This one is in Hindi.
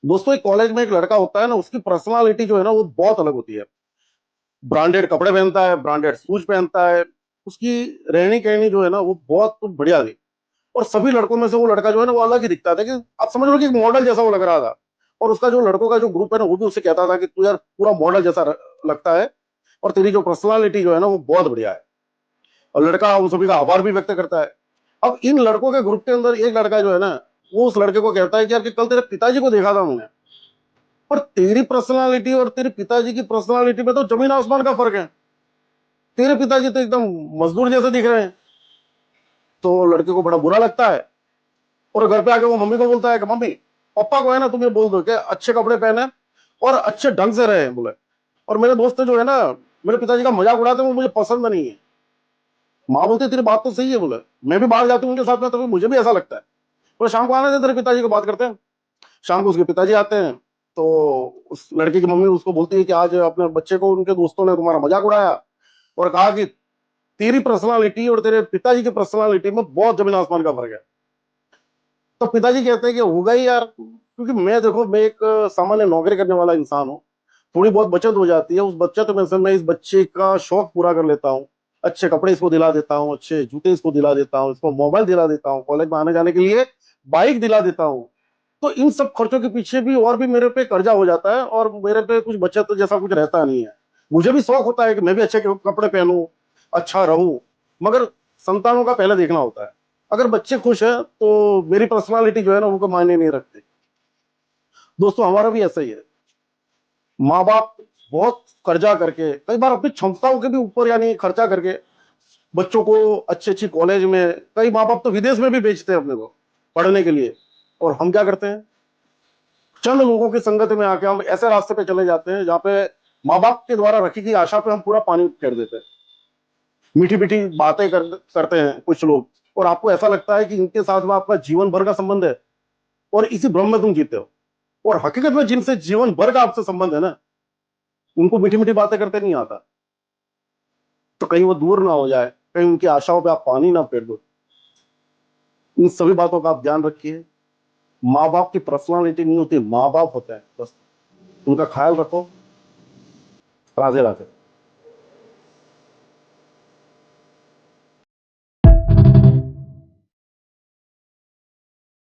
दोस्तों एक कॉलेज में एक लड़का होता है ना, उसकी पर्सनालिटी जो है ना वो बहुत अलग होती है। ब्रांडेड कपड़े पहनता है, ब्रांडेड शूज पहनता है। उसकी रहनी कहनी जो है ना वो बहुत बढ़िया थी। और सभी लड़कों में से वो लड़का जो है ना वो अलग ही दिखता था, कि आप समझ लो कि एक मॉडल जैसा वो लग रहा था। और उसका जो लड़कों का जो ग्रुप है ना वो भी उससे कहता था कि तू यार पूरा मॉडल जैसा लगता है, और तेरी जो पर्सनालिटी जो है ना वो बहुत बढ़िया है। और लड़का उन सभी का आभार भी व्यक्त करता है। अब इन लड़कों के ग्रुप के अंदर एक लड़का जो है ना, वो उस लड़के को कहता है कि यार कि कल तेरे पिताजी को देखा था मैंने, पर तेरी पर्सनालिटी और तेरे पिताजी की पर्सनालिटी में तो जमीन आसमान का फर्क है। तेरे पिताजी तो एकदम मजदूर जैसे दिख रहे हैं। तो लड़के को बड़ा बुरा लगता है, और घर पे आके वो मम्मी को बोलता है कि मम्मी, पापा को है ना तुम ये बोल दो कि अच्छे कपड़े पहने और अच्छे ढंग से रहे बोले। और मेरे दोस्त जो है ना, मेरे पिताजी का मजाक उड़ाते हैं, वो मुझे पसंद नहीं है। माँ बोलती है तेरी बात तो सही है बोले, मैं भी बाहर जाती हूँ उनके साथ में तो मुझे भी ऐसा लगता है। बोले शाम को आने दे, तेरे पिताजी को बात करते हैं। शाम को उसके पिताजी आते हैं। तो उस लड़के की मम्मी उसको बोलती है कि आज अपने बच्चे को उनके दोस्तों ने तुम्हारा मजाक उड़ाया, और कहा कि तेरी पर्सनालिटी और तेरे पिताजी की पर्सनालिटी में बहुत जमीन आसमान का फर्क है। तो पिताजी कहते हैं कि होगा ही यार, क्योंकि मैं देखो मैं एक सामान्य नौकरी करने वाला इंसान हूँ। थोड़ी बहुत बचत हो जाती है, उस बचत में से मैं इस बच्चे का शौक पूरा कर लेता हूँ। अच्छे कपड़े इसको दिला देता हूँ, अच्छे जूते इसको दिला देता हूँ, इसको मोबाइल दिला देता हूँ, कॉलेज में आने जाने के लिए बाइक दिला देता हूँ। तो इन सब खर्चों के पीछे भी और भी मेरे पे कर्जा हो जाता है, और मेरे पे कुछ बचत जैसा कुछ रहता नहीं है। मुझे भी शौक होता है कि मैं भी अच्छे कपड़े पहनूं, अच्छा रहूं, मगर संतानों का पहले देखना होता है। अगर बच्चे खुश है तो मेरी पर्सनालिटी जो है ना वो कोई मायने नहीं रखती। दोस्तों हमारा भी ऐसा ही है। माँ बाप बहुत कर्जा करके, कई बार अपनी क्षमताओं के भी ऊपर यानी खर्चा करके बच्चों को अच्छी अच्छी कॉलेज में, कई माँ बाप तो विदेश में भी भेजते हैं अपने को पढ़ने के लिए। और हम क्या करते हैं, चंद लोगों की संगत में आके हम ऐसे रास्ते पे चले जाते हैं जहाँ पे माँ बाप के द्वारा रखी गई आशा पे हम पूरा पानी फेर देते हैं। मीठी मीठी बातें करते हैं कुछ लोग, और आपको ऐसा लगता है कि इनके साथ में आपका जीवन भर का संबंध है, और इसी भ्रम में तुम जीते हो। और हकीकत में जिनसे जीवन भर का आपसे संबंध है ना, उनको मीठी मीठी बातें करते नहीं आता। तो कहीं वो दूर ना हो जाए, कहीं उनकी आशाओं पे आप पानी ना फेर दो। इन सभी बातों का आप ध्यान रखिए। माँ बाप की पर्सनालिटी नहीं होती, माँ बाप होते हैं बस। उनका ख्याल रखो। राधे राधे।